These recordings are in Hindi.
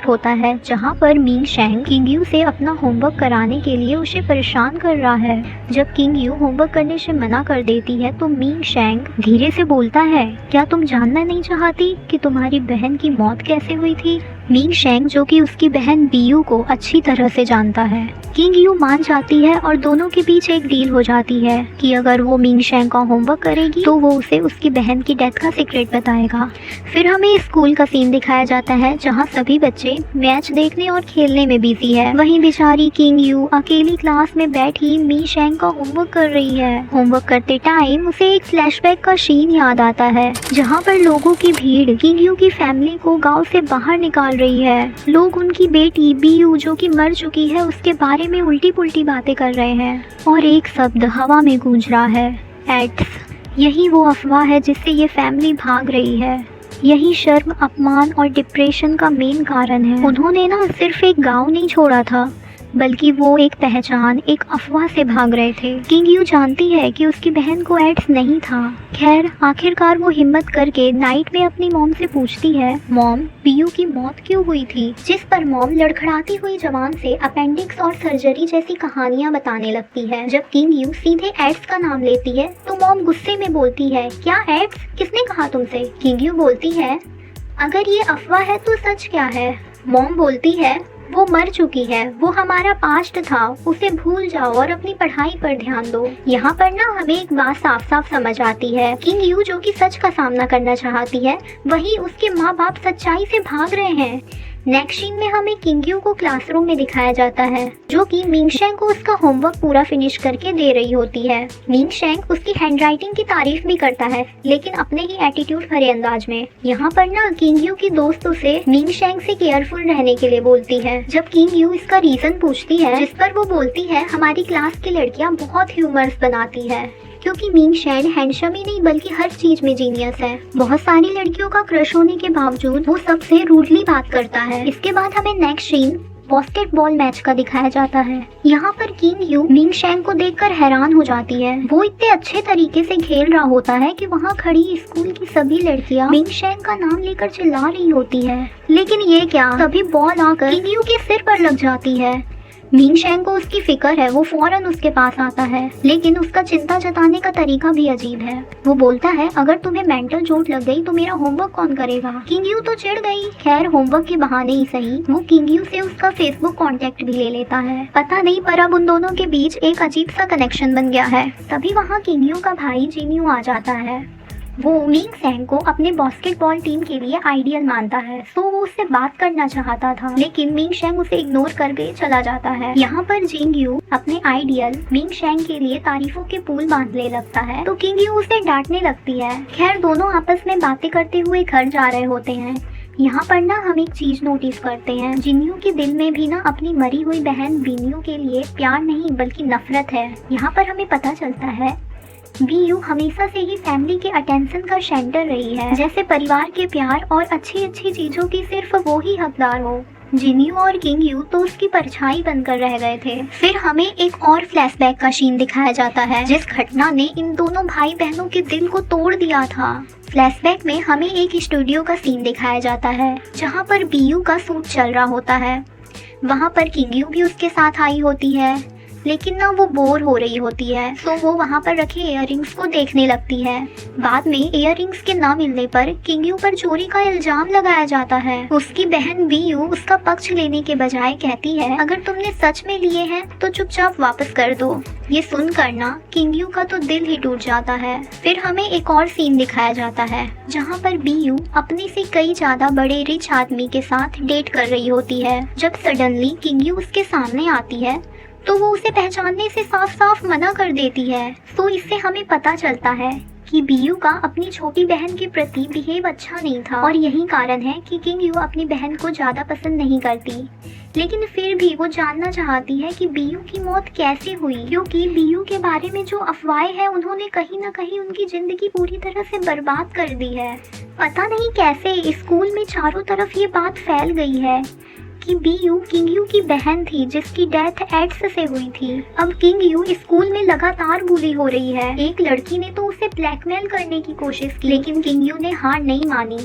प्रोजेक्ट होता है जहाँ पर मिंग शेंग किंग यू से अपना होमवर्क कराने के लिए उसे परेशान कर रहा है। जब किंग यू होमवर्क करने से मना कर देती है तो मिंग शेंग धीरे से बोलता है, क्या तुम जानना नहीं चाहती कि तुम्हारी बहन की मौत कैसे हुई थी? मिंग शेंग जो कि उसकी बहन बीयू को अच्छी तरह से जानता है। किंग यू मान जाती है और दोनों के बीच एक डील हो जाती है कि अगर वो मिंग शेंग का होमवर्क करेगी तो वो उसे उसकी बहन की डेथ का सीक्रेट बताएगा। फिर हमें स्कूल का सीन दिखाया जाता है जहाँ सभी बच्चे मैच देखने और खेलने में बिजी है। वहीं बेचारी किंग यू अकेली क्लास में बैठी मिंग शेंग का होमवर्क कर रही है। होमवर्क करते टाइम उसे एक फ्लैशबैक का सीन याद आता है जहाँ पर लोगों की भीड़ किंग यू की फैमिली को गाँव से बाहर निकाल रही है। लोग उनकी बेटी बीयू जो कि मर चुकी है उसके बारे में उल्टी पुल्टी बातें कर रहे हैं और एक शब्द हवा में गूंज रहा है, एड्स। यही वो अफवाह है जिससे ये फैमिली भाग रही है। यही शर्म, अपमान और डिप्रेशन का मेन कारण है। उन्होंने ना सिर्फ एक गांव नहीं छोड़ा था बल्कि वो एक पहचान, एक अफवाह से भाग रहे थे। किंग यू जानती है कि उसकी बहन को एड्स नहीं था। खैर आखिरकार वो हिम्मत करके नाइट में अपनी मॉम से पूछती है, मॉम बीयू की मौत क्यों हुई थी? जिस पर मॉम लड़खड़ाती हुई जबान से अपेंडिक्स और सर्जरी जैसी कहानियां बताने लगती है। जब किंग यू सीधे एड्स का नाम लेती है तो मॉम गुस्से में बोलती है, क्या एड्स? किसने कहा तुमसे? किंग यू बोलती है, अगर ये अफवाह है तो सच क्या है? मॉम बोलती है, वो मर चुकी है, वो हमारा पास्ट था, उसे भूल जाओ और अपनी पढ़ाई पर ध्यान दो। यहाँ पर ना हमें एक बात साफ साफ समझ आती है, किंग यू जो कि सच का सामना करना चाहती है वहीं उसके माँ बाप सच्चाई से भाग रहे हैं। नेक्स्ट सीन में हमें किंग यू को क्लासरूम में दिखाया जाता है जो कि मिंग शेंग को उसका होमवर्क पूरा फिनिश करके दे रही होती है। मिंग शेंग उसकी हैंडराइटिंग की तारीफ भी करता है लेकिन अपने ही एटीट्यूड भरे अंदाज में। यहाँ पर ना किंग यू की दोस्त उसे मिंग शेंग से केयरफुल रहने के लिए बोलती है। जब किंग यू इसका रीजन पूछती है जिस पर वो बोलती है, हमारी क्लास की लड़कियाँ बहुत ह्यूमर्स बनाती है क्योंकि मिंग शेंग हैंडसम ही नहीं बल्कि हर चीज में जीनियस है। बहुत सारी लड़कियों का क्रश होने के बावजूद वो सबसे रूडली बात करता है। इसके बाद हमें नेक्स्ट सीन बास्केटबॉल मैच का दिखाया जाता है। यहाँ पर किंग यू मिंग शेंग को देखकर हैरान हो जाती है। वो इतने अच्छे तरीके से खेल रहा होता है कि वहाँ खड़ी स्कूल की सभी लड़कियाँ मिंग शेंग का नाम लेकर चिल्ला रही होती है। लेकिन ये क्या, तभी बॉल आकर किंग यू के सिर पर लग जाती है। मिंग शेंग को उसकी फिक्र है, वो फौरन उसके पास आता है लेकिन उसका चिंता जताने का तरीका भी अजीब है। वो बोलता है, अगर तुम्हें मेंटल चोट लग गई तो मेरा होमवर्क कौन करेगा? किंग यू तो चिढ़ गई। खैर होमवर्क के बहाने ही सही वो किंग यू से उसका फेसबुक कांटेक्ट भी ले लेता है। पता नहीं पर अब उन दोनों के बीच एक अजीब सा कनेक्शन बन गया है। तभी वहाँ किंग यू का भाई जिन्यू आ जाता है। वो मिंग शेंग को अपने बास्केटबॉल टीम के लिए आइडियल मानता है तो वो उससे बात करना चाहता था लेकिन मिंग शेंग उसे इग्नोर करके चला जाता है। यहाँ पर जिंग यू अपने आइडियल मिंग शेंग के लिए तारीफों के पुल बांधने लगता है तो किंग यू उसे डांटने लगती है। खैर दोनों आपस में बातें करते हुए घर जा रहे होते हैं। यहाँ पर ना हम एक चीज नोटिस करते हैं, जिन्यू के दिल में भी ना अपनी मरी हुई बहन बीनियो के लिए प्यार नहीं बल्कि नफरत है। यहाँ पर हमें पता चलता है बीयू हमेशा से ही फैमिली के अटेंशन का सेंटर रही है, जैसे परिवार के प्यार और अच्छी अच्छी चीजों की सिर्फ वो ही हकदार हो। जिन्यू और किंग यू तो उसकी परछाई बनकर रह गए थे। फिर हमें एक और फ्लैशबैक का सीन दिखाया जाता है जिस घटना ने इन दोनों भाई बहनों के दिल को तोड़ दिया था। फ्लैशबैक में हमें एक स्टूडियो का सीन दिखाया जाता है जहाँ पर बीयू का शूट चल रहा होता है। वहाँ पर किंग यू भी उसके साथ आई होती है लेकिन ना वो बोर हो रही होती है तो वो वहाँ पर रखे इयररिंग्स को देखने लगती है। बाद में इयररिंग्स के ना मिलने पर किंग यू पर चोरी का इल्जाम लगाया जाता है। उसकी बहन बीयू उसका पक्ष लेने के बजाय कहती है, अगर तुमने सच में लिए हैं तो चुपचाप वापस कर दो। ये सुनकर ना किंग यू का तो दिल ही टूट जाता है। फिर हमें एक और सीन दिखाया जाता है जहाँ पर बीयू अपने से कई ज्यादा बड़े रिच आदमी के साथ डेट कर रही होती है। जब सडनली किंग यू उसके सामने आती है तो वो उसे पहचानने से साफ साफ मना कर देती है। तो इससे हमें पता चलता है कि बीयू का अपनी छोटी बहन के प्रति बिहेव अच्छा नहीं था और यही कारण है कि किंग यू अपनी बहन को ज्यादा पसंद नहीं करती। लेकिन फिर भी वो जानना चाहती है कि बीयू की मौत कैसे हुई, क्योंकि बीयू के बारे में जो अफवाहें हैं उन्होंने कहीं ना कहीं उनकी जिंदगी पूरी तरह से बर्बाद कर दी है। पता नहीं कैसे स्कूल में चारों तरफ ये बात फैल गई है। कि बीयू किंग यू की बहन थी जिसकी डेथ एड्स से हुई थी। अब किंग यू स्कूल में लगातार बुली हो रही है। एक लड़की ने तो उसे ब्लैकमेल करने की कोशिश की, लेकिन किंग यू ने हार नहीं मानी।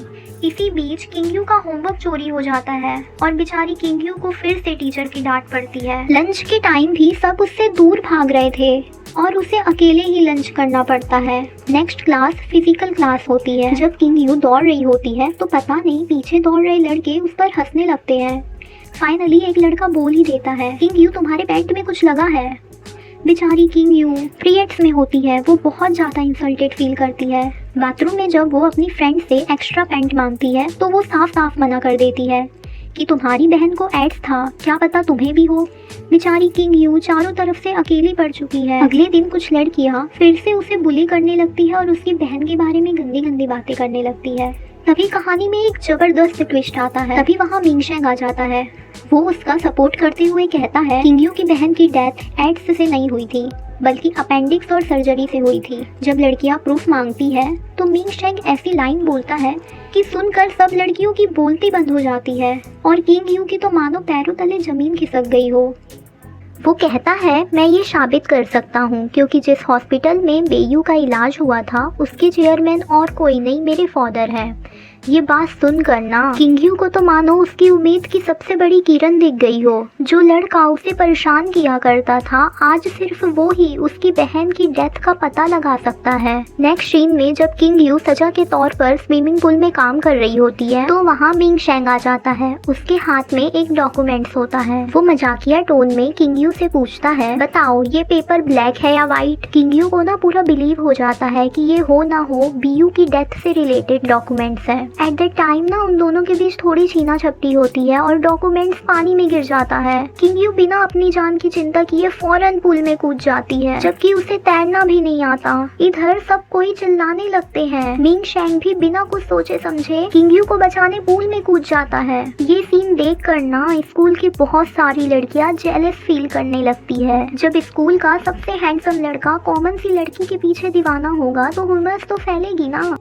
इसी बीच किंग यू का होमवर्क चोरी हो जाता है और बेचारी किंग यू को फिर से टीचर की डांट पड़ती है। लंच के टाइम भी सब उससे दूर भाग रहे थे और उसे अकेले ही लंच करना पड़ता है। नेक्स्ट क्लास फिजिकल क्लास होती है। जब किंग यू दौड़ रही होती है तो पता नहीं पीछे दौड़ रहे लड़के उस पर हंसने लगते हैं। फाइनली एक लड़का बोल ही देता है, किंग यू तुम्हारे पैंट में कुछ लगा है। बेचारी किंग यू पीरियड्स में होती है, वो बहुत ज़्यादा इंसल्टेड फील करती है। बाथरूम में जब वो अपनी फ्रेंड से एक्स्ट्रा पैंट मांगती है तो वो साफ साफ मना कर देती है कि तुम्हारी बहन को एड्स था, क्या पता तुम्हें भी हो। बेचारी किंग यू चारों तरफ से अकेली पड़ चुकी है। अगले दिन कुछ लड़कियां फिर से उसे बुली करने लगती है और उसकी बहन के बारे में गंदी गंदी बातें करने लगती है। तभी कहानी में एक जबरदस्त ट्विस्ट आता है। तभी वहाँ मिंगशेंग आ जाता है। वो उसका सपोर्ट करते हुए कहता है किंग यू की बहन की डेथ एड्स से नहीं हुई थी बल्कि अपेंडिक्स और सर्जरी से हुई थी। जब लड़कियां प्रूफ मांगती है तो मिंगशेंग ऐसी लाइन बोलता है कि सुनकर सब लड़कियों की बोलती बंद हो जाती है और किंग यू की तो मानो पैरों तले जमीन खिसक गई हो। वो कहता है मैं ये साबित कर सकता हूँ क्योंकि जिस हॉस्पिटल में बेयू का इलाज हुआ था उसके चेयरमैन और कोई नहीं मेरे फादर है। ये बात सुनकर ना किंग यू को तो मानो उसकी उम्मीद की सबसे बड़ी किरण दिख गई हो। जो लड़का उसे परेशान किया करता था आज सिर्फ वो ही उसकी बहन की डेथ का पता लगा सकता है। नेक्स्ट सीन में जब किंग यू सजा के तौर पर स्विमिंग पूल में काम कर रही होती है तो वहाँ मिंगशेंग आ जाता है। उसके हाथ में एक डॉक्यूमेंट्स होता है। वो मजाकिया टोन में किंग यू से पूछता है बताओ ये पेपर ब्लैक है या वाइट। किंग यू को ना पूरा बिलीव हो जाता है कि ये हो ना हो बीयू की डेथ से रिलेटेड डॉक्यूमेंट्स है। एट द टाइम ना उन दोनों के बीच थोड़ी छीना झपटी होती है और डॉक्यूमेंट्स पानी में गिर जाता है। किंग यू बिना अपनी जान की चिंता किए फौरन पूल में कूद जाती है जबकि उसे तैरना भी नहीं आता। इधर सब कोई चिल्लाने लगते हैं। मिंगशेंग भी बिना कुछ सोचे समझे किंग यू को बचाने पूल में कूद जाता है। ये सीन देख कर ना स्कूल की बहुत सारी लड़कियां जेलस फील करने लगती है। जब स्कूल का सबसे हैंडसम लड़का कॉमन सी लड़की के पीछे दीवाना होगा तो हुमस तो फैलेगी ना।